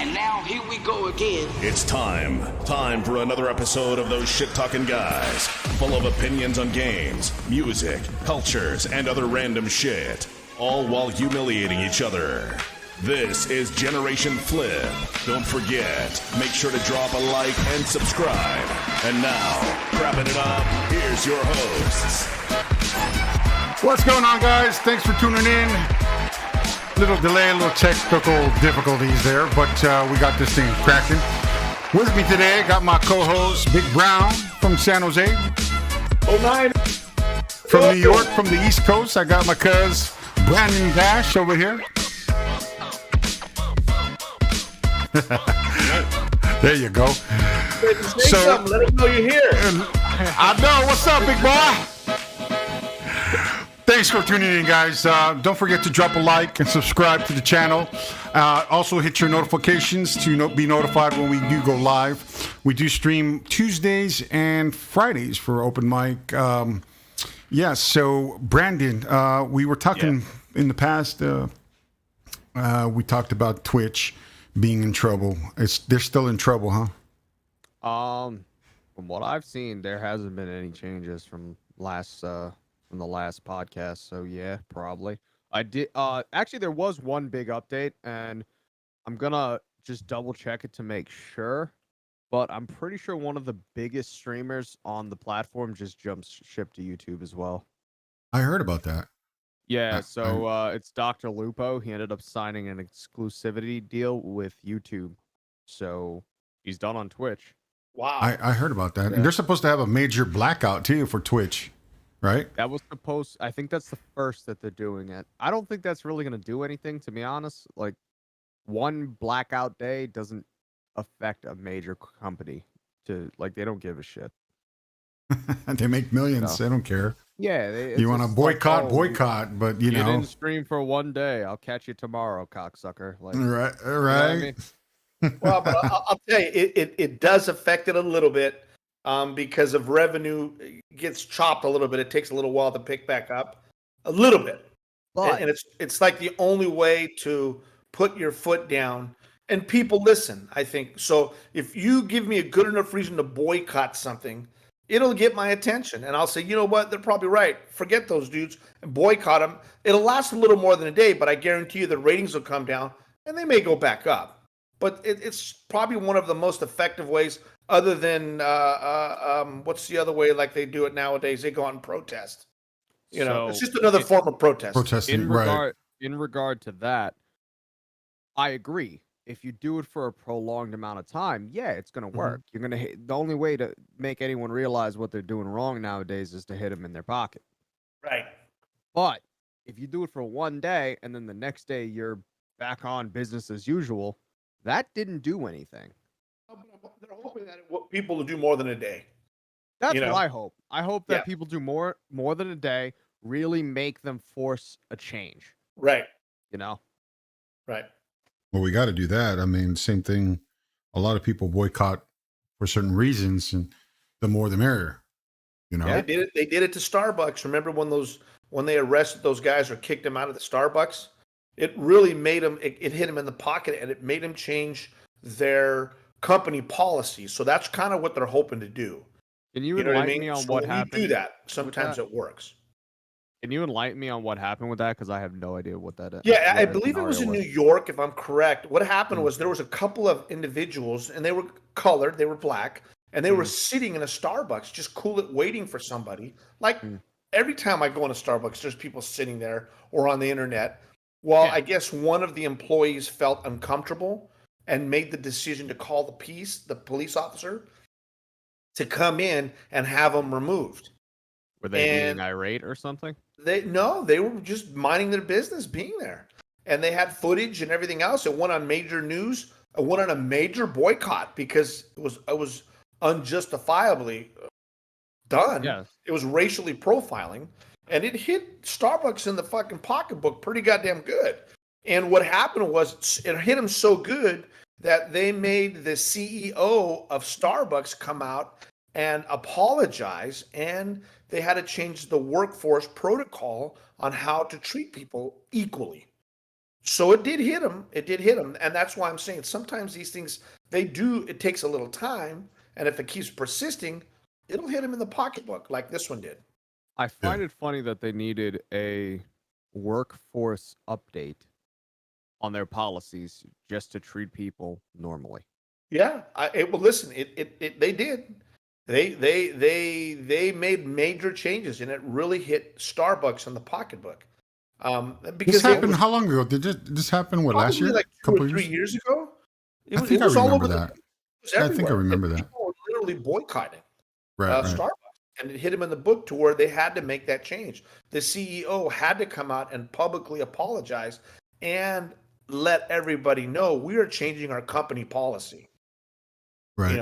And now here we go again. It's time for another episode of those shit-talking guys, full of opinions on games, music, cultures, and other random shit, all while humiliating each other. This is Generation Flip. Don't forget, make sure to drop a like and subscribe. And now, wrapping it up, here's your hosts. What's going on, guys? Thanks for tuning in. Little delay, little technical difficulties there, but we got this thing cracking. With me today, I got my co-host, Big Brown from San Jose. Oh, nine. From New York, from the East Coast, I got my cuz, Brandon Dash over here. There you go. Say something. Let them know you're here. I know. What's up, big boy? Thanks for tuning in, guys. Don't forget to drop a like and subscribe to the channel. Also, hit your notifications to be notified when we do go live. We do stream Tuesdays and Fridays for open mic. So, Brandon, we were talking in the past. We talked about Twitch being in trouble. They're still in trouble, huh? From what I've seen, there hasn't been any changes from the last podcast, so yeah, probably. I did actually there was one big update, and I'm gonna just double check it to make sure, but I'm pretty sure one of the biggest streamers on the platform just jumped ship to YouTube as well. I heard about that. Yeah, so it's Dr. Lupo. He ended up signing an exclusivity deal with YouTube, so he's done on Twitch. Wow. I heard about that. And they're supposed to have a major blackout too for Twitch, right? That was supposed. I think that's the first that they're doing it. I don't think that's really gonna do anything, to be honest. Like, one blackout day doesn't affect a major company. They don't give a shit. They make millions. They don't care. Yeah, you want to boycott, but you know. didn't stream for one day. I'll catch you tomorrow, cocksucker. Like, right. You know what I mean? Well, but I'll tell you, it does affect it a little bit because of revenue gets chopped a little bit. It takes a little while to pick back up a little bit. But And it's like the only way to put your foot down. And people listen, I think. So if you give me a good enough reason to boycott something, it'll get my attention. And I'll say, you know what? They're probably right. Forget those dudes and boycott them. It'll last a little more than a day, but I guarantee you the ratings will come down and they may go back up. But it's probably one of the most effective ways, other than what's the other way? Like they do it nowadays, they go out and protest. You know, it's just another form of protest. Protesting, in regard to that, I agree. If you do it for a prolonged amount of time, yeah, it's gonna work. You're gonna hit. The only way to make anyone realize what they're doing wrong nowadays is to hit them in their pocket. Right. But if you do it for one day and then the next day you're back on business as usual, that didn't do anything. They're hoping that people will do more than a day. That's what I hope. I hope that Yeah. people do more than a day, really make them force a change. Right. You know? Right. Well, we got to do that. I mean, same thing. A lot of people boycott for certain reasons, and the more the merrier. You know, Yeah, they did it to Starbucks. Remember when they arrested those guys or kicked them out of the Starbucks? It really made them. It hit them in the pocket, and it made them change their company policy. So that's kind of what they're hoping to do. Can you know enlighten me on So what when happened? you do that, sometimes it works. Can you enlighten me on what happened with that? Because I have no idea what that is. Yeah, I what believe it was in scenario New York, if I'm correct. What happened was there was a couple of individuals, and they were colored, they were black, and they were sitting in a Starbucks, just waiting for somebody. Like every time I go in a Starbucks, there's people sitting there or on the internet. Well, I guess one of the employees felt uncomfortable and made the decision to call the police officer, to come in and have them removed. Were they being irate or something? They were just minding their business being there. And they had footage and everything else. It went on major news. It went on a major boycott because it was unjustifiably done. Yes. It was racially profiling. And it hit Starbucks in the fucking pocketbook pretty goddamn good. And what happened was it hit them so good that they made the CEO of Starbucks come out and apologize, and they had to change the workforce protocol on how to treat people equally. So it did hit him. It did hit him. And that's why I'm saying sometimes these things, it takes a little time. And if it keeps persisting, it'll hit him in the pocketbook like this one did. I find it funny that they needed a workforce update on their policies just to treat people normally. Yeah. Well, listen, they did. They made major changes, and it really hit Starbucks in the pocketbook. Because This happened how long ago? Did this happen? What, last year? Like 2 or 3 years ago. I think I remember that. I think I remember that. People were literally boycotting Right. Starbucks, and it hit them in the book to where they had to make that change. The CEO had to come out and publicly apologize and let everybody know we are changing our company policy. Right.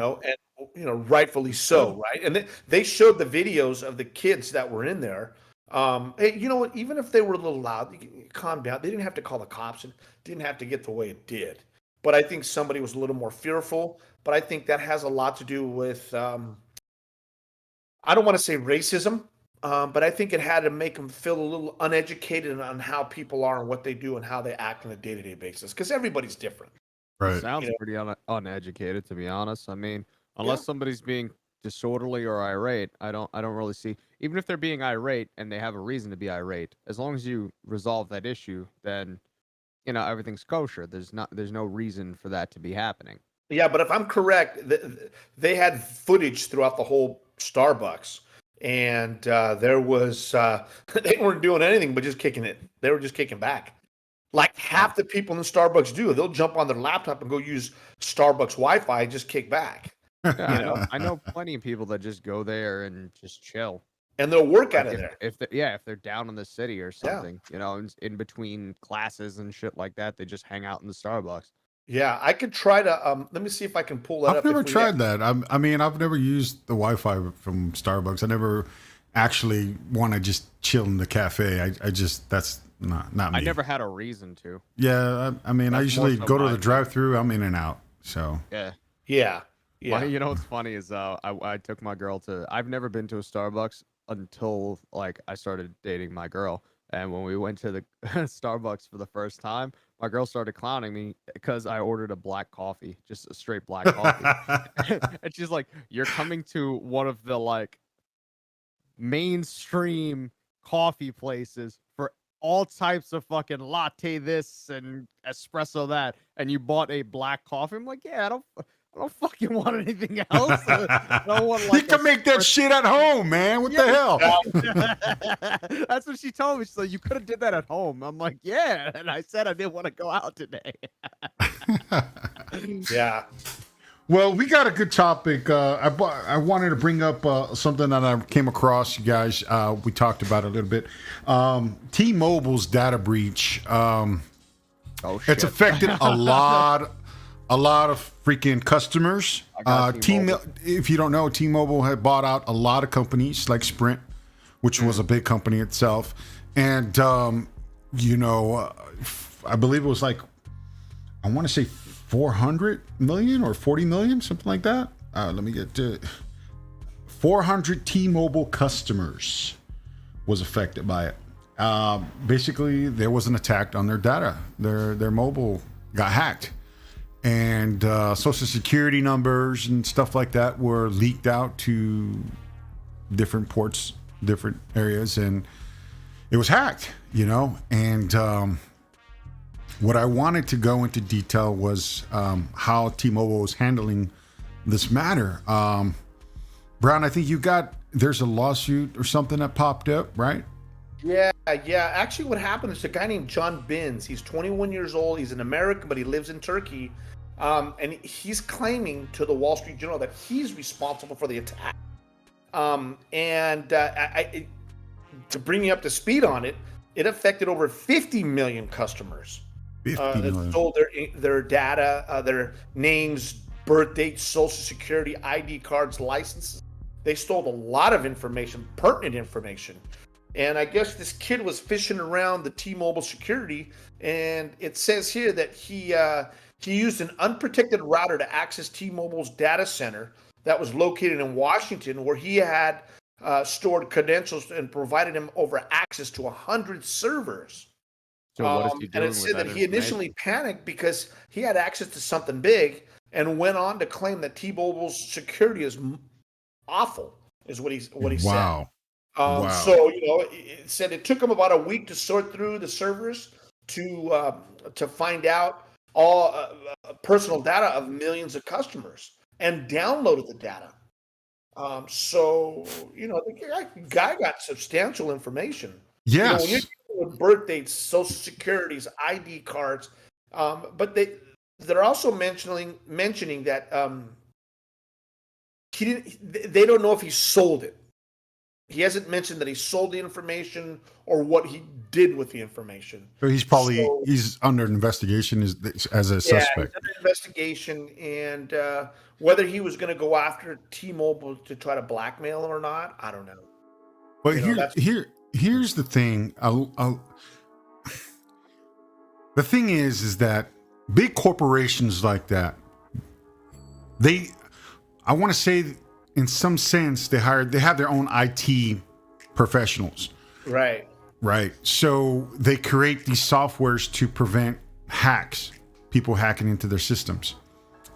And rightfully so, right? And they showed the videos of the kids that were in there. Hey, you know what? Even if they were a little loud, calm down. They didn't have to call the cops. It didn't have to get the way it did. But I think somebody was a little more fearful. But I think that has a lot to do with, I don't want to say racism, but I think it had to make them feel a little uneducated on how people are and what they do and how they act on a day-to-day basis. Because everybody's different. Right. Sounds pretty uneducated, to be honest. I mean, unless somebody's being disorderly or irate, I don't really see. Even if they're being irate and they have a reason to be irate, as long as you resolve that issue, then everything's kosher. There's no reason for that to be happening. Yeah, but if I'm correct, they had footage throughout the whole Starbucks, and there was they weren't doing anything but just kicking it. They were just kicking back. Like half the people in Starbucks do. They'll jump on their laptop and go use Starbucks Wi-Fi and just kick back. Yeah, I know plenty of people that just go there and just chill. And they'll work out of there. If they're down in the city or something, in between classes and shit like that, they just hang out in the Starbucks. Yeah, I could try to. Let me see if I can pull that up. I've never tried that. I mean, I've never used the Wi-Fi from Starbucks. I never actually want to just chill in the cafe. I just that's not me. I never had a reason to. Yeah, I mean, I usually go to the drive-through. I'm in and out. So yeah. You know what's funny is I took my girl to. I've never been to a Starbucks until like I started dating my girl, and when we went to the Starbucks for the first time, my girl started clowning me because I ordered a black coffee, just a straight black coffee, and she's like, "You're coming to one of the like mainstream coffee places for all types of fucking latte this and espresso that, and you bought a black coffie." I'm like, "Yeah, I don't fucking want anything else. I don't want, like, you can make that shit at home, man. What the hell?" That's what she told me. She's like, "You could have did that at home." I'm like, "Yeah," and I said I didn't want to go out today. Yeah. Well, we got a good topic. I wanted to bring up something that I came across, you guys. We talked about it a little bit. T-Mobile's data breach. Oh shit! It's affected a lot of freaking customers. If you don't know, T-Mobile had bought out a lot of companies like Sprint, which was a big company itself. And, I believe it was like, I want to say 400 million or 40 million, something like that. Let me get to 400 T-Mobile customers was affected by it. Basically, there was an attack on their data. Their mobile got hacked. And social security numbers and stuff like that were leaked out to different ports, different areas, and it was hacked, And what I wanted to go into detail was how T-Mobile was handling this matter. Brown, I think there's a lawsuit or something that popped up, right? Yeah. Actually, what happened is a guy named John Binns. He's 21 years old. He's an American, but he lives in Turkey. And he's claiming to the Wall Street Journal that he's responsible for the attack. To bring you up to speed on it, it affected over 50 million customers. 50 million. It stole their data, their names, birth dates, social security, ID cards, licenses. They stole a lot of information, pertinent information. And I guess this kid was fishing around the T-Mobile security, and it says here that he used an unprotected router to access T-Mobile's data center that was located in Washington, where he had stored credentials and provided him over access to 100 servers. So what is he And doing it with said that that he information? initially panicked because he had access to something big, and went on to claim that T-Mobile's security is awful, is what he said. Wow. Wow. So it said it took him about a week to sort through the servers to find out all personal data of millions of customers, and downloaded the data. So the guy got substantial information. When you're Yes. dealing with birth dates, social securities, ID cards, but they're also mentioning that he didn't. They don't know if he sold it. He hasn't mentioned that he sold the information or what he did with the information. So he's under investigation as a Yeah, suspect. he's under investigation, and whether he was going to go after T-Mobile to try to blackmail him or not, I don't know. But that's- here's the thing. The thing is that big corporations like that, I want to say, in some sense, they have their own IT professionals, Right. right? So they create these softwares to prevent hacks, people hacking into their systems,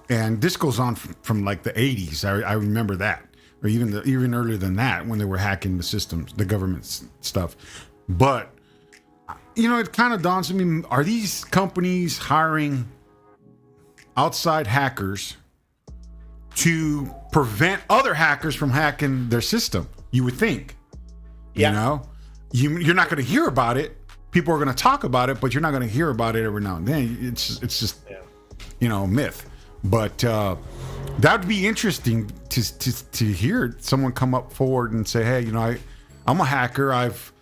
and this goes on from like the 80s. I remember that, or even earlier than that, when they were hacking the systems, the government stuff. But it kind of dawns on me: are these companies hiring outside hackers to prevent other hackers from hacking their system? You would think. Yeah. You're not going to hear about it. People are going to talk about it, but you're not going to hear about it every now and then. It's just a myth. But that would be interesting to hear someone come up forward and say, "Hey, I'm a hacker. I've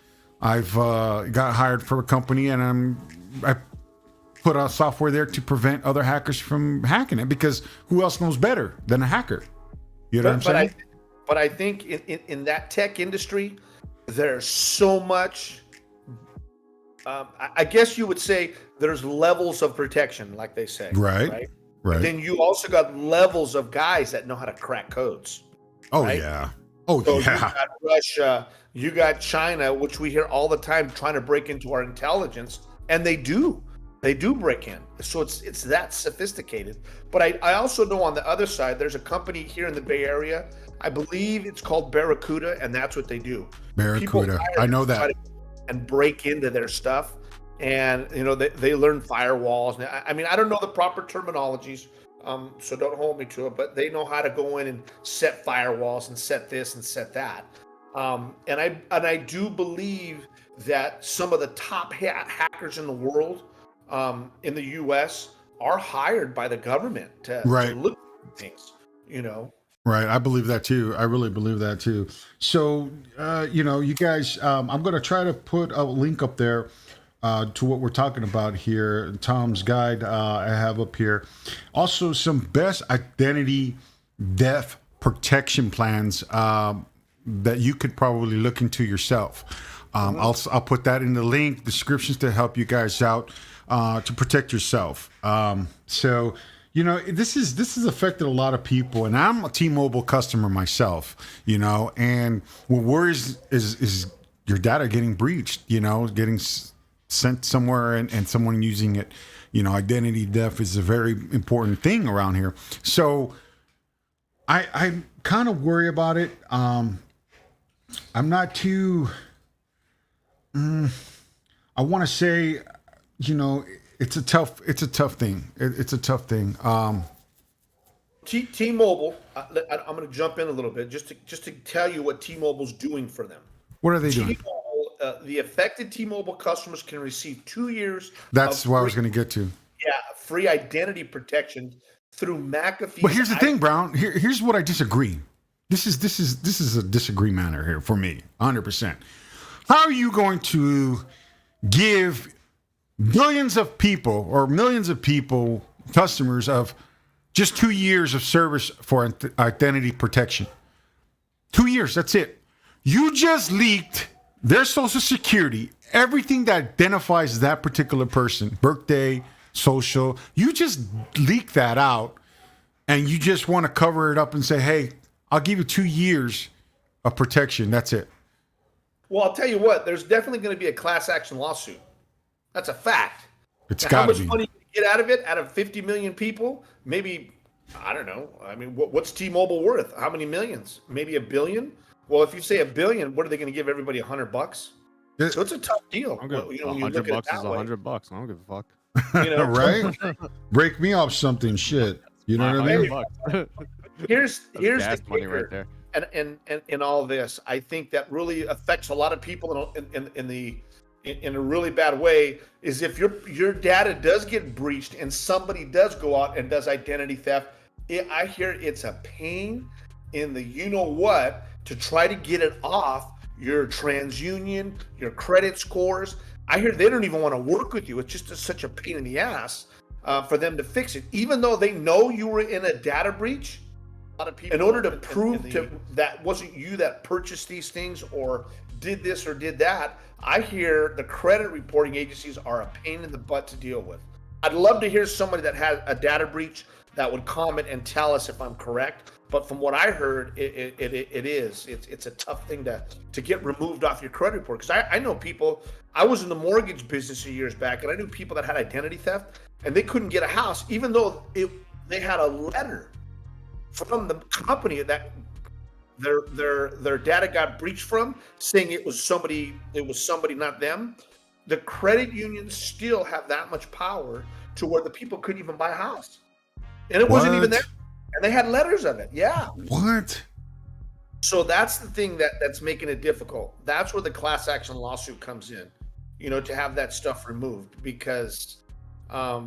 got hired for a company, and I put a software there to prevent other hackers from hacking it, because who else knows better than a hacker?" You know what I'm saying? But I think in that tech industry, there's so much. I guess you would say there's levels of protection, like they say. Right. Then you also got levels of guys that know how to crack codes. Oh right? yeah. So you got Russia, you got China, which we hear all the time trying to break into our intelligence, and they do break in. So it's that sophisticated. But I also know on the other side, there's a company here in the Bay Area. I believe it's called Barracuda, and that's what they do. Barracuda. I know that. And break into their stuff, and they learn firewalls. Now, I mean, I don't know the proper terminologies, so don't hold me to it. But they know how to go in and set firewalls and set this and set that. And I do believe that some of the top hackers in the world, in the U.S., are hired by the government to look at things. Right. I believe that too. I really believe that too. So, you guys, I'm going to try to put a link up there to what we're talking about here. Tom's guide I have up here. Also, some best identity theft protection plans that you could probably look into yourself. I'll put that in the link descriptions to help you guys out to protect yourself. This has affected a lot of people, and I'm a T-Mobile customer myself, and what worries is your data getting breached, getting sent somewhere and someone using it. Identity theft is a very important thing around here. So I kind of worry about it. I'm not too, I want to say, it's a tough thing. It's a tough thing. T-Mobile. I'm going to jump in a little bit just to tell you what T-Mobile's doing for them. What are they doing? The affected T-Mobile customers can receive 2 years. That's what I was going to get to. Yeah, free identity protection through McAfee. But here's the thing, Brown. Here's what I disagree. This is a disagreement here for me, 100%. How are you going to give billions of people or millions of people, customers, of just 2 years of service for identity protection? 2 years, that's it. You just leaked their social security, everything that identifies that particular person, birthday, social. You just leaked that out, and you just want to cover it up and say, hey, I'll give you 2 years of protection. That's it. Well, I'll tell you what, there's definitely going to be a class action lawsuit. That's a fact. It's Now, how got to much be. money you get out of it? Out of 50 million people, maybe, I don't know. I mean, what's T-Mobile worth? How many millions? Maybe a billion? Well, if you say a billion, what are they going to give everybody, $100? Yeah. So it's a tough deal. I'm good. When you look $100 at it is that way. $100. I don't give a fuck. You know, Right? Break me off something, shit. You know what I mean? $100. here's Gas the money right kicker. there. And in all this, I think that really affects a lot of people in a really bad way. Is if your data does get breached and somebody does go out and does identity theft, I hear it's a pain in the what to try to get it off your TransUnion, your credit scores. I hear they don't even want to work with you. It's just such a pain in the ass for them to fix it, even though they know you were in a data breach. A lot of people, in order to prove that wasn't you that purchased these things or did this or did that, I hear the credit reporting agencies are a pain in the butt to deal with. I'd love to hear somebody that has a data breach that would comment and tell us if I'm correct. But from what I heard, it's a tough thing to get removed off your credit report. Because I know people, I was in the mortgage business years back, and I knew people that had identity theft, and they couldn't get a house, even though they had a letter from the company that their data got breached from, saying it was somebody, not them. The credit unions still have that much power to where the people couldn't even buy a house, and it wasn't even there. And they had letters of it. Yeah. What? So that's the thing that's making it difficult. That's where the class action lawsuit comes in, to have that stuff removed, because But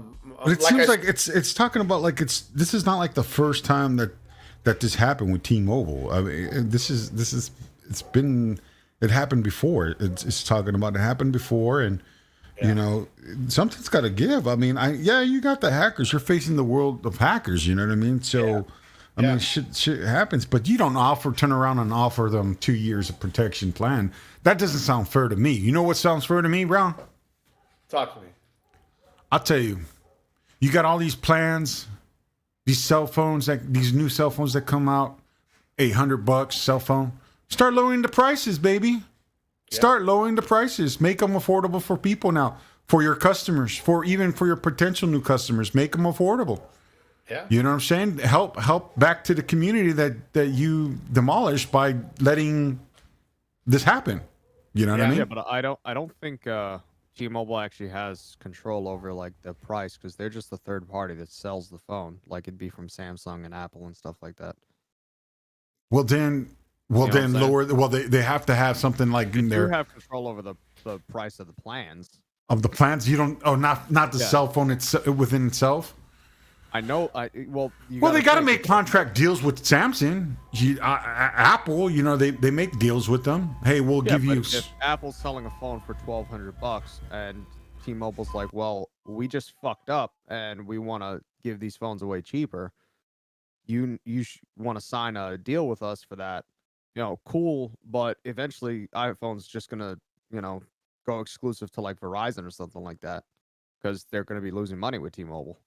it seems like it's talking about like this is not like the first time that this happened with T-Mobile. I mean, it happened before. It's talking about it happened before, and something's got to give. I mean, you got the hackers. You're facing the world of hackers. You know what I mean? So, I mean, shit happens. But you don't turn around and offer them 2 years of protection plan. That doesn't sound fair to me. You know what sounds fair to me, Brown? Talk to me. I'll tell you. You got all these plans, these cell phones, these new cell phones that come out, $800 cell phone. Start lowering the prices, baby. Start lowering the prices. Make them affordable for people now, for your customers, even for your potential new customers. Make them affordable. Yeah. You know what I'm saying? Help back to the community that you demolished by letting this happen. You know what I mean? Yeah, but I don't think T-Mobile actually has control over like the price, because they're just the third party that sells the phone. Like it'd be from Samsung and Apple and stuff like that. Well then. Lower. Well, they have to have something like in there. You have control over the price of the plans. Of the plans, you don't. Oh, not the cell phone within itself. I know. They got to make contract deals with Samsung, Apple. They make deals with them. Hey, we'll give you. If Apple's selling a phone for $1,200 and T-Mobile's like, well, we just fucked up and we want to give these phones away cheaper. You want to sign a deal with us for that? Cool, but eventually iPhone's just gonna, go exclusive to like Verizon or something like that, because they're gonna be losing money with T-Mobile.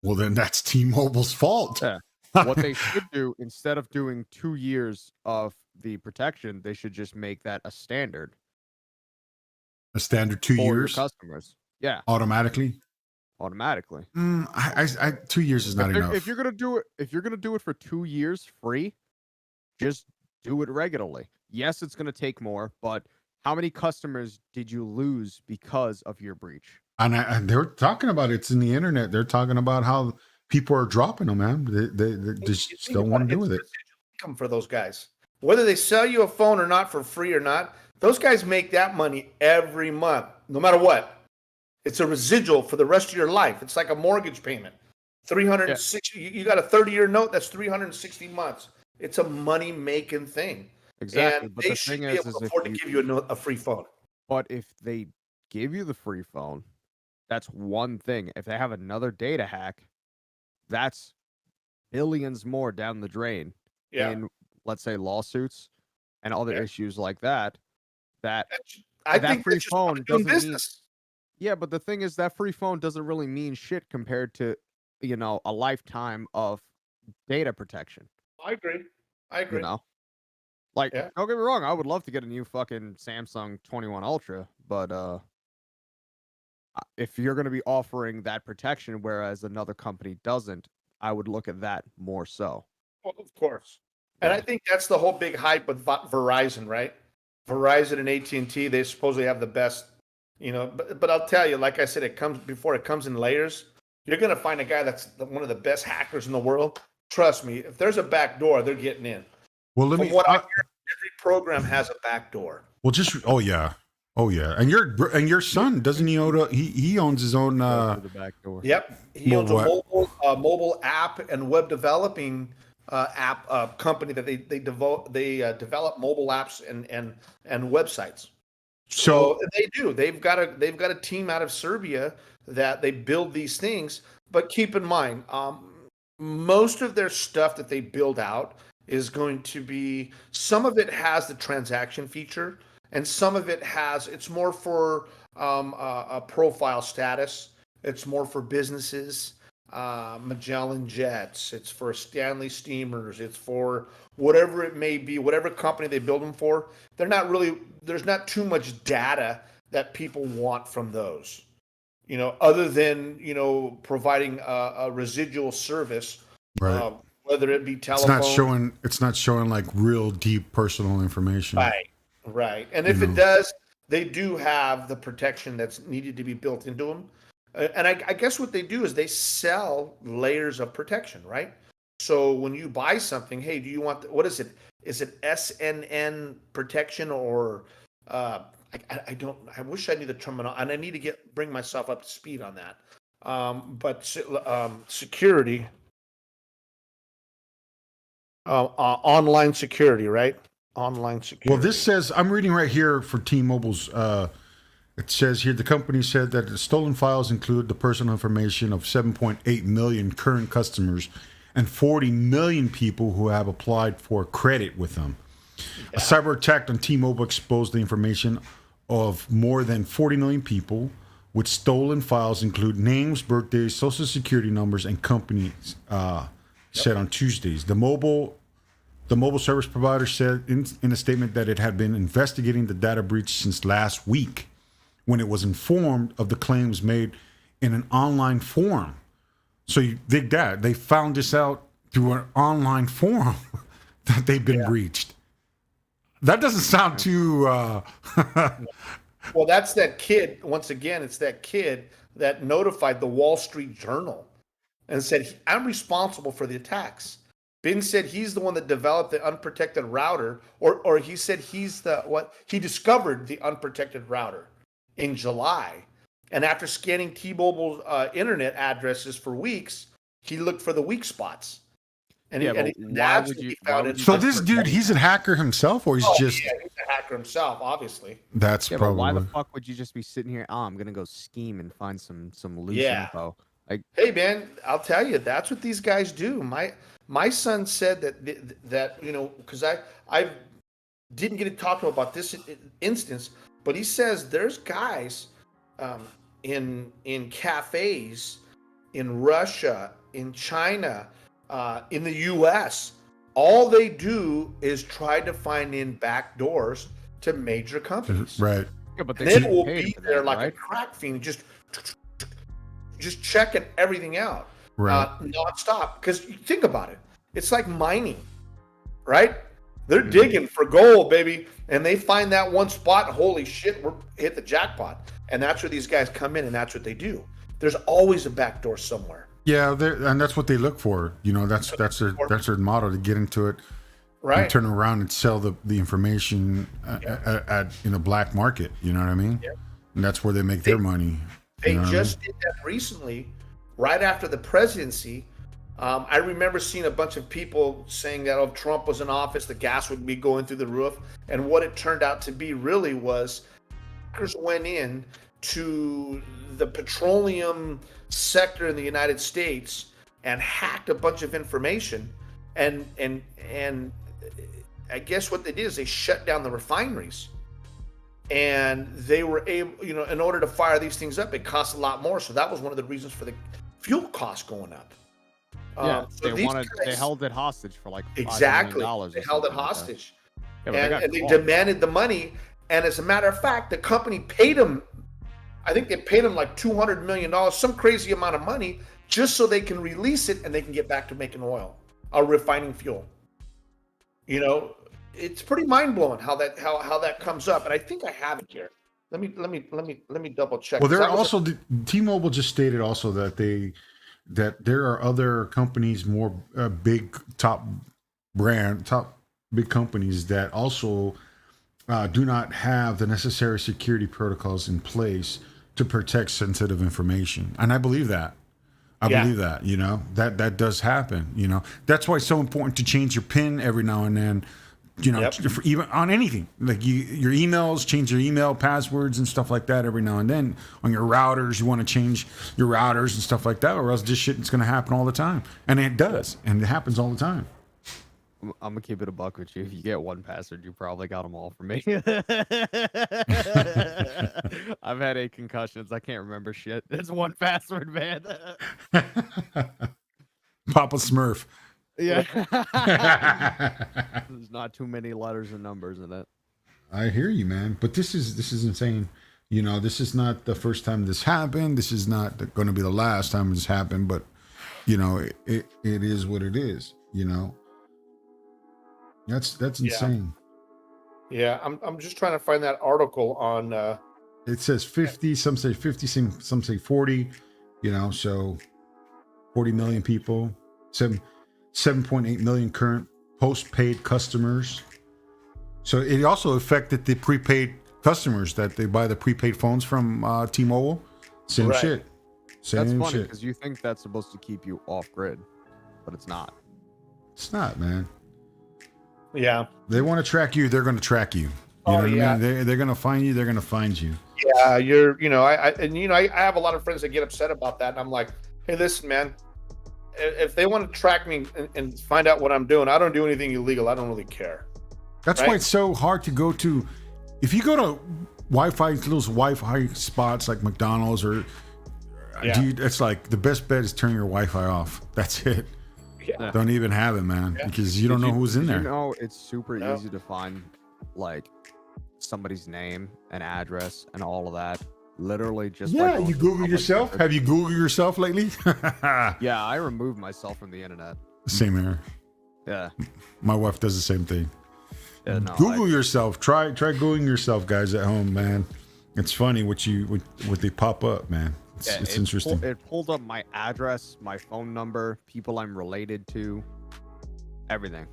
Well, then that's T-Mobile's fault. Yeah. What they should do, instead of doing 2 years of the protection, they should just make that a standard. A standard 2 years? For customers. Yeah. Automatically? 2 years is not enough. If you're gonna do it for 2 years free, just do it regularly. Yes, it's gonna take more, but how many customers did you lose because of your breach? And they're talking about it's in the internet. They're talking about how people are dropping them, man. They just don't want to do with it. Income for those guys, whether they sell you a phone or not for free or not, those guys make that money every month, no matter what. It's a residual for the rest of your life. It's like a mortgage payment. 360. You got a 30-year note. That's 360 months. It's a money-making thing. Exactly. And but they the should thing be able to afford to give you a free phone. But if they give you the free phone, that's one thing. If they have another data hack, that's billions more down the drain in, let's say, lawsuits and other issues like that. That free phone doesn't mean. Yeah, but the thing is, that free phone doesn't really mean shit compared to, a lifetime of data protection. I agree. Don't get me wrong, I would love to get a new fucking Samsung 21 Ultra, but if you're going to be offering that protection, whereas another company doesn't, I would look at that more so. Well, of course. And I think that's the whole big hype with Verizon, right? Verizon and AT&T, they supposedly have the best, but I'll tell you, like I said, it comes in layers. You're going to find a guy that's one of the best hackers in the world. Trust me, if there's a back door, they're getting in. Well, From what I hear, every program has a back door. Well, oh yeah, and your son, doesn't he own? He owns his own. The back door. Yep, he owns a mobile app and web developing app company that they develop mobile apps and websites. So they do. They've got a team out of Serbia that they build these things. But keep in mind, most of their stuff that they build out is going to be, some of it has the transaction feature, and some of it it's more for a profile status. It's more for businesses, Magellan Jets. It's for Stanley Steamers. It's for whatever it may be, whatever company they build them for. There's not too much data that people want from those, other than, providing a residual service, right. Whether it be telephone. It's not showing like real deep personal information. Right. And if it does, they do have the protection that's needed to be built into them. And I guess what they do is they sell layers of protection, right? So when you buy something, hey, do you want, what is it? Is it SNN protection or, I wish I knew the terminology, and I need to bring myself up to speed on that. But security, online security, right? Online security. Well, this says, I'm reading right here for T-Mobile's, it says here, the company said that the stolen files include the personal information of 7.8 million current customers and 40 million people who have applied for credit with them. Yeah. A cyber attack on T-Mobile exposed the information of more than 40 million people, with stolen files include names, birthdays, social security numbers, and companies, said on Tuesdays. The mobile service provider said in a statement that it had been investigating the data breach since last week, when it was informed of the claims made in an online forum. So you dig that. They found this out through an online forum that they've been breached. That doesn't sound too... Well, that's that kid. Once again, it's that kid that notified the Wall Street Journal and said, I'm responsible for the attacks. Ben said he's the one that developed the unprotected router, or he said he discovered the unprotected router in July. And after scanning T-Mobile's internet addresses for weeks, he looked for the weak spots. And that's what he found it. So this dude, he's a hacker himself, or he's just... Yeah, he's a hacker himself, obviously. That's probably... But why the fuck would you just be sitting here, I'm going to go scheme and find some loose info? Like, hey, man, I'll tell you, that's what these guys do. My son said that because I didn't get to talk to him about this instance, but he says there's guys in cafes in Russia, in China, in the U.S. All they do is try to find in back doors to major companies. Right. Yeah, but they will be there like a crack fiend, just checking everything out, nonstop. Because think about it, it's like mining, right? They're digging for gold, baby, and they find that one spot. Holy shit, we're hit the jackpot, and that's where these guys come in, and that's what they do. There's always a back door somewhere. Yeah, and that's what they look for. That's their motto, to get into it, right? And turn around and sell the information at in a black market. You know what I mean? Yeah. And that's where they make their money. They just did that recently, right after the presidency. I remember seeing a bunch of people saying that if Trump was in office, the gas would be going through the roof. And what it turned out to be really was hackers went in to the petroleum sector in the United States and hacked a bunch of information. And I guess what they did is they shut down the refineries. And they were able, in order to fire these things up, it costs a lot more. So that was one of the reasons for the fuel costs going up. Yeah, so they held it hostage for like exactly. $5 million. They held it hostage, and they demanded the money. And as a matter of fact, the company paid them. I think they paid them like $200 million, some crazy amount of money, just so they can release it and they can get back to making oil, refining fuel. You know, it's pretty mind blowing how that comes up. And I think I have it here. Let me double check. Well, there are also T-Mobile just stated also that there are other companies, more big big companies that also do not have the necessary security protocols in place to protect sensitive information. And I believe that. I believe that, you know, that does happen, you know. That's why it's so important to change your PIN every now and then, you know, for even on anything. Like your emails, change your email passwords and stuff like that every now and then. On your routers, you want to change your routers and stuff like that, or else this shit is going to happen all the time. And it does, and it happens all the time. I'm gonna keep it a buck with you. If you get one password, you probably got them all from me. I've had 8 concussions. I can't remember shit. It's one password, man. Papa Smurf. Yeah. There's not too many letters and numbers in it. I hear you, man. But this is insane. You know, this is not the first time this happened. This is not going to be the last time this happened. But you know, it is what it is. You know. That's insane. Yeah, I'm just trying to find that article on. It says 50. Some say 50. Some say 40. You know, so 40 million people. 7.8 million current postpaid customers. So it also affected the prepaid customers that they buy the prepaid phones from T-Mobile. Same shit. That's funny because you think that's supposed to keep you off grid, but it's not. It's not, man. Yeah. They want to track you. They're going to track you. You know what I mean? They're going to find you. They're going to find you. Yeah, I have a lot of friends that get upset about that. And I'm like, hey, listen, man, if they want to track me and find out what I'm doing, I don't do anything illegal. I don't really care. That's why it's so hard to go to. If you go to those Wi-Fi spots like McDonald's or, dude, it's like the best bet is turn your Wi-Fi off. That's it. Yeah. Don't even have it, man, because you don't know who's in there. You know, it's super easy to find like somebody's name and address and all of that. Literally just you Google yourself. Have you Googled yourself lately? Yeah, I removed myself from the internet. Same here. Yeah, my wife does the same thing. Yeah, no, Google yourself. Try Googling yourself, guys at home, man. It's funny what they pop up, man. It's interesting. It pulled up my address, my phone number, people I'm related to, everything.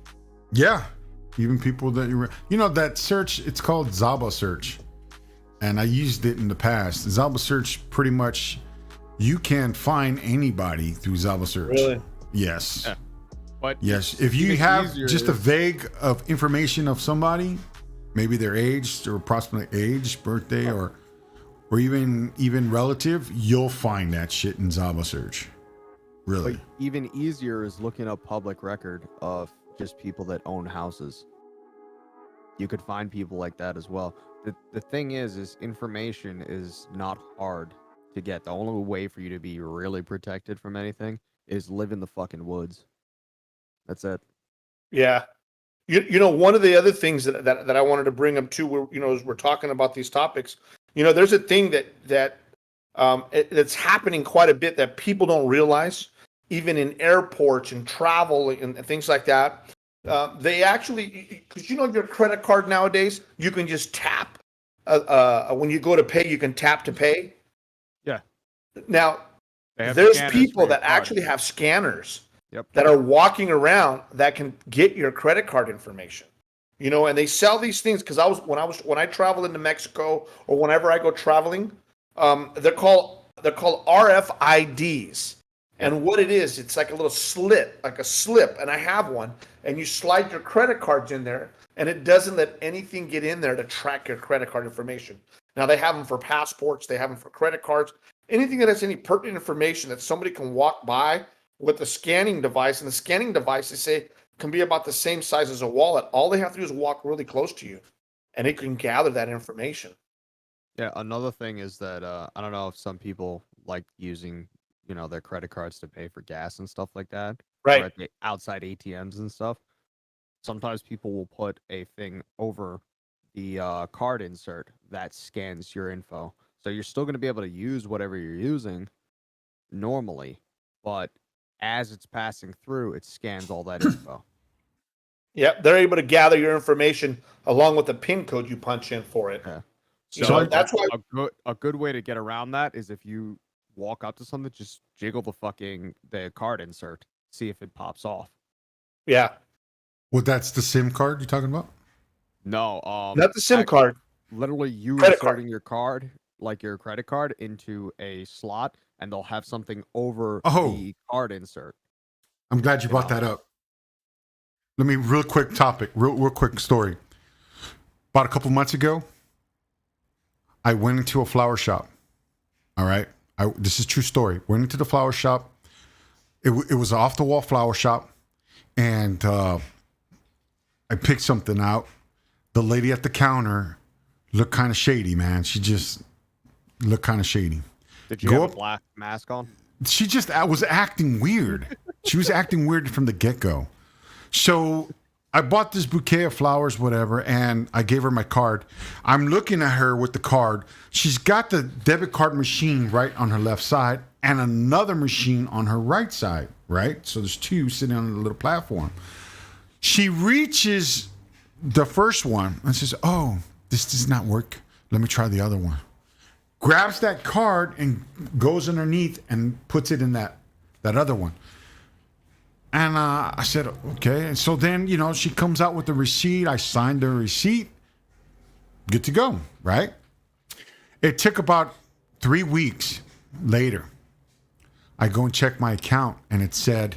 Yeah, even people that you know that search. It's called Zaba search, and I used it in the past. Zaba search, pretty much, you can find anybody through Zaba search. Really? Yes. Yeah. But yes, if you have just a vague of information of somebody, maybe their age or approximate age, birthday, or even relative, you'll find that shit in Zaba search. Really. But even easier is looking up public record of just people that own houses. You could find people like that as well. The thing is information is not hard to get. The only way for you to be really protected from anything is live in the fucking woods. That's it. Yeah. You know, one of the other things that I wanted to bring up too, as we're talking about these topics, there's a thing that's happening quite a bit that people don't realize, even in airports and travel and things like that. They actually, because your credit card nowadays, you can just tap. When you go to pay, you can tap to pay. Yeah. Now, there's people that actually have scanners. Yep. That are walking around that can get your credit card information, and they sell these things because when I travel into Mexico or whenever I go traveling, they're called RFIDs, and what it is, it's like a little slip, and I have one, and you slide your credit cards in there, and it doesn't let anything get in there to track your credit card information. Now they have them for passports, they have them for credit cards, anything that has any pertinent information that somebody can walk by with a scanning device, and the scanning device, they say, can be about the same size as a wallet. All they have to do is walk really close to you, and it can gather that information. Yeah, another thing is that I don't know if some people like using, their credit cards to pay for gas and stuff like that. Right. Or at the outside ATMs and stuff. Sometimes people will put a thing over the card insert that scans your info. So you're still going to be able to use whatever you're using normally, but as it's passing through, it scans all that info. Yep, they're able to gather your information along with the PIN code you punch in for it. Yeah. So that's why a good way to get around that is if you walk up to something, just jiggle the card insert, see if it pops off. Yeah. Well, that's the SIM card you're talking about? No, not the SIM card. Literally, you Credit inserting your card, like your credit card, into a slot, and they'll have something over the card insert. I'm glad you brought that up. Let me real quick story. About a couple months ago, I went into a flower shop. All right, this is a true story. Went into the flower shop. It was an off the wall flower shop, and I picked something out. The lady at the counter looked kind of shady, man. She just looked kind of shady. Did you have a black mask on? She just was acting weird. She was acting weird from the get-go. So I bought this bouquet of flowers, whatever, and I gave her my card. I'm looking at her with the card. She's got the debit card machine right on her left side and another machine on her right side, right? So there's two sitting on the little platform. She reaches the first one and says, "Oh, this does not work. Let me try the other one." Grabs that card and goes underneath and puts it in that other one. And I said, okay. And so then, she comes out with the receipt. I signed the receipt. Good to go, right? It took about 3 weeks later. I go and check my account, and it said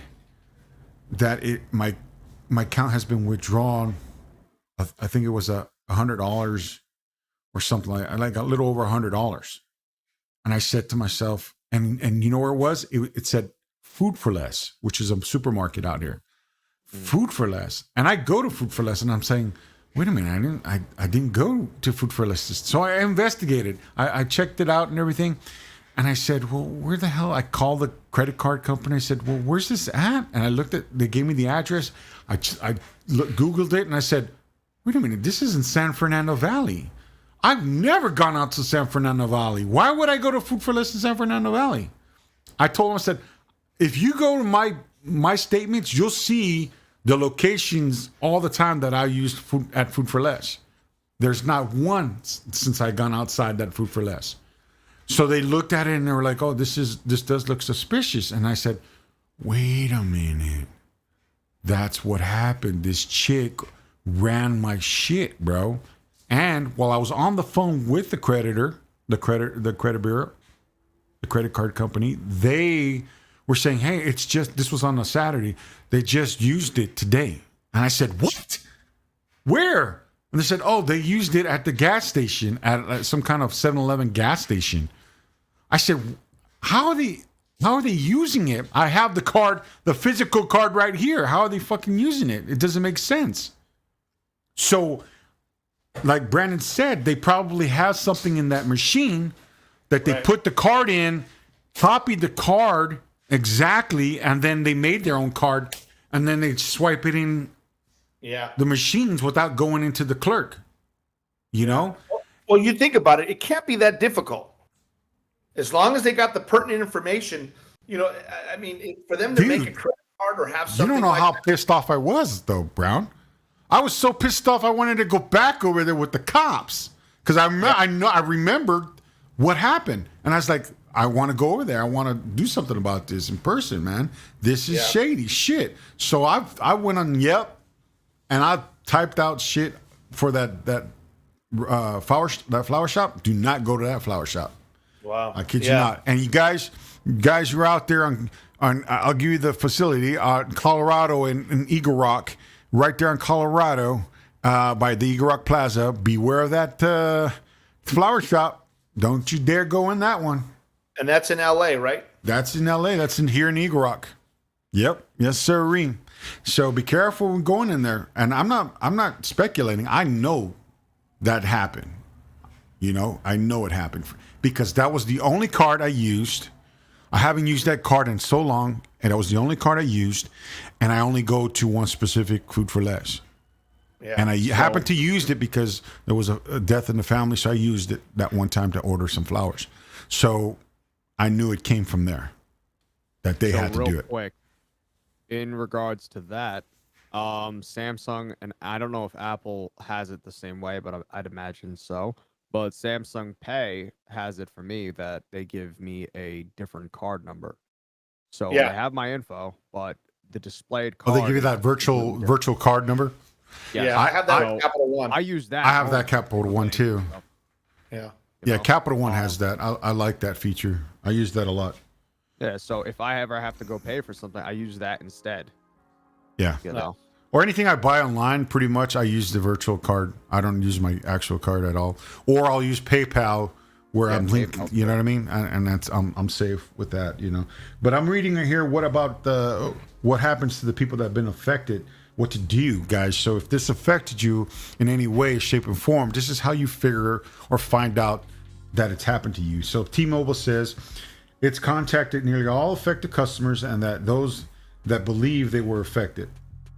that my account has been withdrawn. I think it was $100 or something like a little over $100. And I said to myself, and you know where it was? It said Food for Less, which is a supermarket out here. Food for Less. And I go to Food for Less, and I'm saying, wait a minute, I didn't go to Food for Less. So I investigated. I checked it out and everything. And I said, well, where the hell? I called the credit card company. I said, well, where's this at? And I looked they gave me the address. I Googled it, and I said, wait a minute, this is in San Fernando Valley. I've never gone out to San Fernando Valley. Why would I go to Food for Less in San Fernando Valley? I told him, I said, if you go to my statements, you'll see the locations all the time that I used at Food for Less. There's not one since I gone outside that Food for Less. So they looked at it and they were like, oh, this does look suspicious. And I said, wait a minute. That's what happened. This chick ran my shit, bro. And while I was on the phone with the creditor, the credit bureau, the credit card company, they were saying, hey, this was on a Saturday. They just used it today. And I said, what? Where? And they said, oh, they used it at the gas station, at some kind of 7-Eleven gas station. I said, how are they using it? I have the card, the physical card right here. How are they fucking using it? It doesn't make sense. So, like Brandon said, they probably have something in that machine that they put the card in, copied the card exactly, and then they made their own card, and then they swipe it in the machines without going into the clerk. Well, you think about it, it can't be that difficult. As long as they got the pertinent information, I mean, for them to make a credit card or have something. You don't know how pissed off I was, though, Brown. I was so pissed off I wanted to go back over there with the cops because I remembered what happened, and I was like, I want to go over there. I want to do something about this in person, man. This is shady shit. So I went on Yelp, and I typed out shit for that flower shop. Do not go to that flower shop. Wow, I kid you not. And you guys, you're out there on I'll give you the facility, Colorado in Eagle Rock. Right there in Colorado, by the Eagle Rock Plaza. Beware of that flower shop. Don't you dare go in that one. And that's in LA, right? That's in LA. That's here in Eagle Rock. Yep. Yes, sir. So be careful when going in there. And I'm not speculating. I know that happened. I know it happened because that was the only card I used. I haven't used that card in so long, and that was the only card I used, and I only go to one specific Food for Less. Yeah. And I happened to use it because there was a death in the family, so I used it that one time to order some flowers. So I knew it came from there, that they had to do it. Quick, in regards to that, Samsung, and I don't know if Apple has it the same way, but I'd imagine so. But Samsung Pay has it for me that they give me a different card number. So they have my info, but the displayed card. Oh, they give you that virtual card number? Yes. Yeah, I have that at Capital One. I use that. I have that Capital One too. Yeah. Yeah, Capital One has that. I like that feature. I use that a lot. Yeah, so if I ever have to go pay for something, I use that instead. Yeah. You know? Or anything I buy online, pretty much, I use the virtual card. I don't use my actual card at all. Or I'll use PayPal where I'm linked. You know what I mean? And that's I'm safe with that. You know. But I'm reading here. What about what happens to the people that have been affected? What to do, guys? So if this affected you in any way, shape, or form, this is how you figure or find out that it's happened to you. So T-Mobile says it's contacted nearly all affected customers, and that those that believe they were affected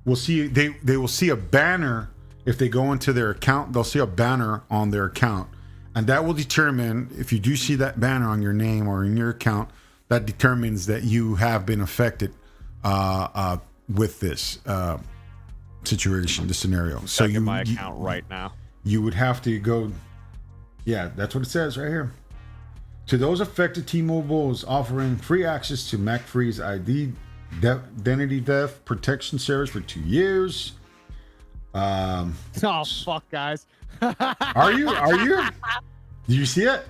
will see they will see a banner if they go into their account. They'll see a banner on their account, and that will determine if you do see that banner on your name or in your account. That determines that you have been affected with this situation, this scenario. So you my account right now. You would have to go. Yeah, that's what it says right here. To those affected, T-Mobile is offering free access to McFree's identity theft protection service for 2 years. Oh fuck, guys! Are you? Do you see it?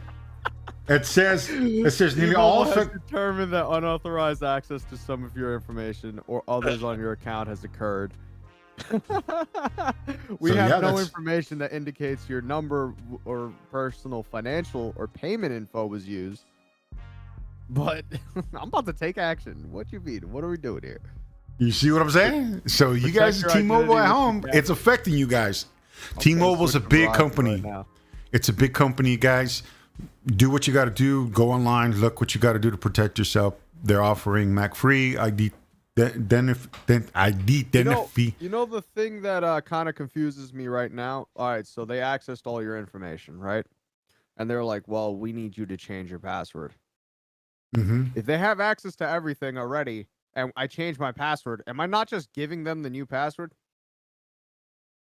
It says nearly all affected. Determined that unauthorized access to some of your information or others on your account has occurred. We have no information that indicates your number or personal financial or payment info was used. But I'm about to take action. What you mean? What are we doing here? You see what I'm saying? So you guys, T-Mobile at home, it's affecting you guys. T-Mobile's a big company. It's a big company, guys. Do what you got to do. Go online. Look what you got to do to protect yourself. They're offering McFree ID. You know the thing that kind of confuses me right now? All right, so they accessed all your information, right? And they're like, well, we need you to change your password. Mm-hmm. If they have access to everything already and I change my password, am I not just giving them the new password?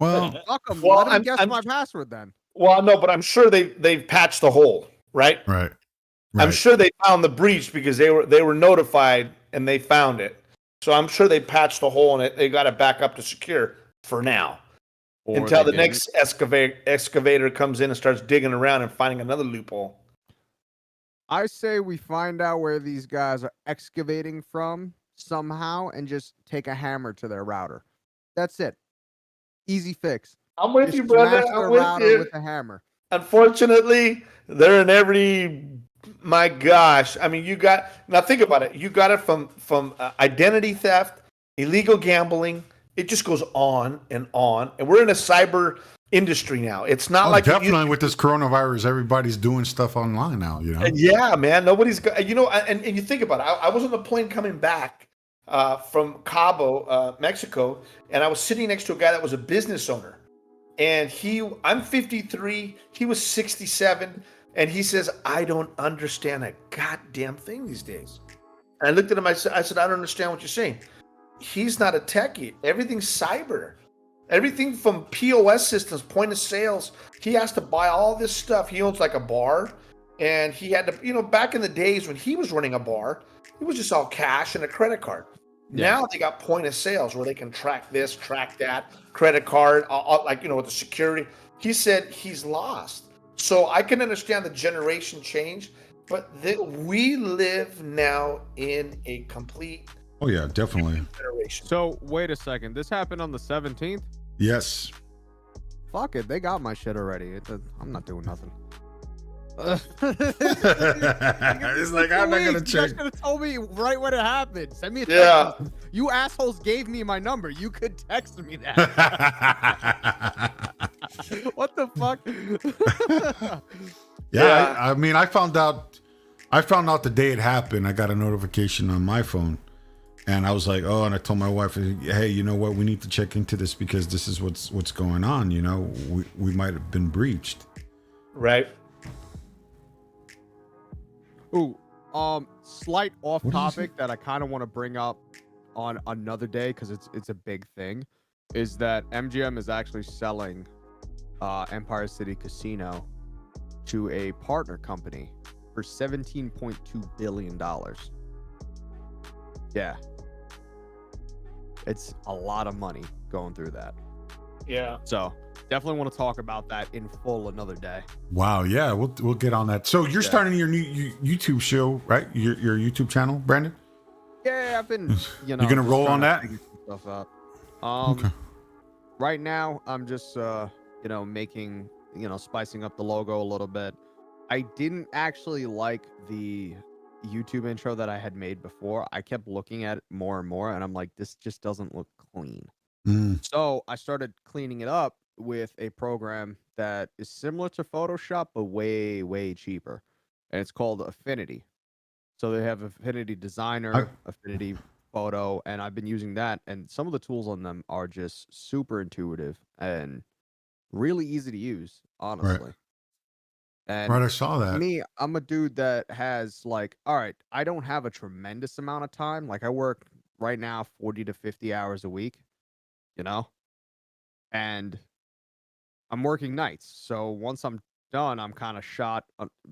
Well, let them guess my password then. Well, no, but I'm sure they've patched the hole, right? Right. I'm sure they found the breach because they were notified and they found it. So I'm sure they patched the hole in it. They got it back up to secure for now. Until the next excavator comes in and starts digging around and finding another loophole. I say we find out where these guys are excavating from somehow and just take a hammer to their router. That's it. Easy fix. I'm with you, brother. I'm with you. With a hammer. Unfortunately, they're in every. My gosh! I mean, now think about it. You got it from identity theft, illegal gambling. It just goes on, and we're in a cyber industry now. It's not like definitely with this coronavirus, everybody's doing stuff online now. You know? Yeah, man. Nobody's got. And you think about it. I was on the plane coming back from Cabo, Mexico, and I was sitting next to a guy that was a business owner. And I'm 53, he was 67, and he says, I don't understand a goddamn thing these days. And I looked at him, I said, I don't understand what you're saying. He's not a techie. Everything's cyber. Everything from POS systems, point of sales. He has to buy all this stuff. He owns like a bar, and he had to, back in the days when he was running a bar, it was just all cash and a credit card. Yeah. Now they got point of sales where they can track this, track that, credit card, with the security. He said he's lost. So I can understand the generation change, but we live now in a complete. Oh yeah, definitely. Generation. So wait a second. This happened on the 17th? Yes. Fuck it. They got my shit already. I'm not doing nothing. It's like I'm not gonna check. You guys could have told me right when it happened. Send me a text. Yeah. You assholes gave me my number. You could text me that. What the fuck? Yeah. I mean, I found out the day it happened. I got a notification on my phone, And I was like, oh, and I told my wife, hey, you know what? We need to check into this because this is what's going on. You know, we might have been breached. Right. Ooh, slight off topic that I kind of want to bring up on another day because it's a big thing, is that MGM is actually selling Empire City Casino to a partner company for $17.2 billion. Yeah. It's a lot of money going through that. Yeah. So definitely want to talk about that in full another day. Wow. Yeah, we'll get on that. So you're starting your new YouTube show, right? Your YouTube channel, Brandon? Yeah, I've been, you know. You're gonna roll on that? Figure some stuff out. Okay. Right now, I'm just, making, spicing up the logo a little bit. I didn't actually like the YouTube intro that I had made before. I kept looking at it more and more, and I'm like, this just doesn't look clean. So I started cleaning it up with a program that is similar to Photoshop, but way, way cheaper. And it's called Affinity. So they have Affinity Designer, Affinity Photo, and I've been using that. And some of the tools on them are just super intuitive and really easy to use, honestly. Right. And Right, I saw that. me, I'm a dude that has like, all right, I don't have a tremendous amount of time. Like I work right now 40 to 50 hours a week, and I'm working nights. So once I'm done, I'm kind of shot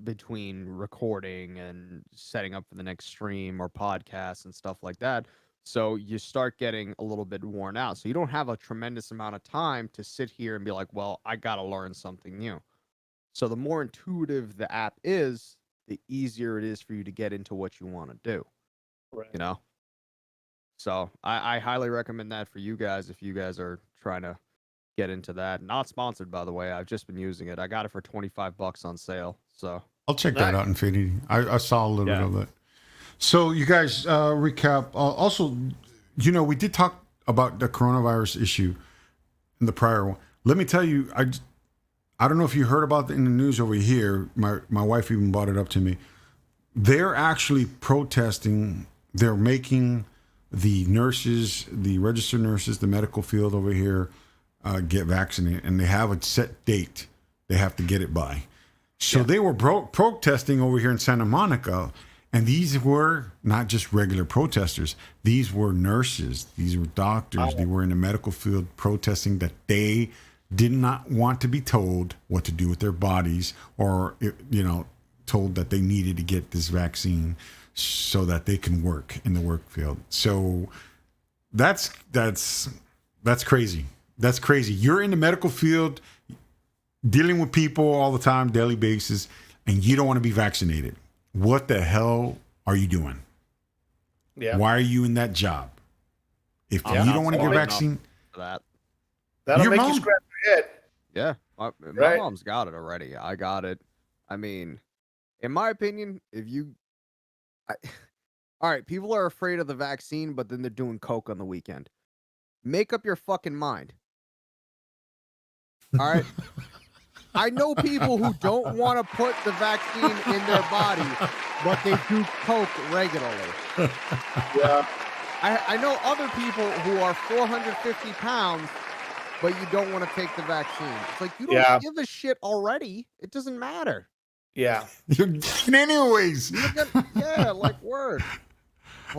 between recording and setting up for the next stream or podcast and stuff like that. So you start getting a little bit worn out. So you don't have a tremendous amount of time to sit here and be like, well, I got to learn something new. So the more intuitive the app is, the easier it is for you to get into what you want to do. Right. So I highly recommend that for you guys if you guys are trying to get into that. Not sponsored, by the way. I've just been using it. I got it for $25 on sale. So I'll check that out, Infinity. I saw a little bit of it. So you guys recap. Also, we did talk about the coronavirus issue in the prior one. Let me tell you, I don't know if you heard about it in the news over here. My wife even brought it up to me. They're actually protesting. They're making the nurses, the registered nurses, the medical field over here get vaccinated, and they have a set date they have to get it by. So they were protesting over here in Santa Monica, and these were not just regular protesters. These were nurses. These were doctors. They were in the medical field protesting that they did not want to be told what to do with their bodies, or told that they needed to get this vaccine so that they can work in the work field. So that's crazy. That's crazy. You're in the medical field dealing with people all the time, daily basis, and you don't want to be vaccinated. What the hell are you doing? Yeah. Why are you in that job? If you don't want to get a vaccine, that'll your make mom, you scratch your head. Yeah, my mom's got it already. I got it. I mean, in my opinion, all right, people are afraid of the vaccine, but then they're doing coke on the weekend. Make up your fucking mind. All right. I know people who don't want to put the vaccine in their body, but they do coke regularly. Yeah. I know other people who are 450 pounds, but you don't want to take the vaccine. It's like, you don't give a shit already. It doesn't matter. Yeah. you're getting anyways. Like word.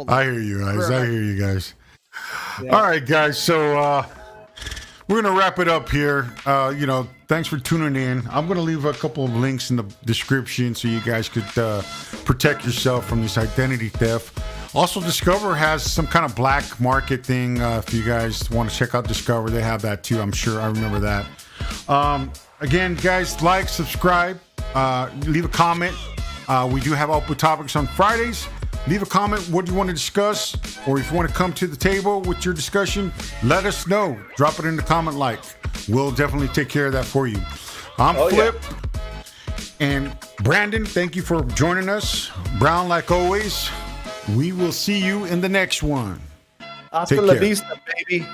I hear you guys. I hear you guys. Yeah. All right, guys. So we're going to wrap it up here. Thanks for tuning in. I'm going to leave a couple of links in the description so you guys could protect yourself from this identity theft. Also, Discover has some kind of black market thing. If you guys want to check out Discover, they have that too. I'm sure I remember that. Again, guys, like, subscribe, leave a comment. We do have Open Topics on Fridays. Leave a comment what you want to discuss, or if you want to come to the table with your discussion, let us know. Drop it in the comment like. We'll definitely take care of that for you. I'm Flip. And Brandon, thank you for joining us. Brown, like always. We will see you in the next one. Hasta la vista, baby.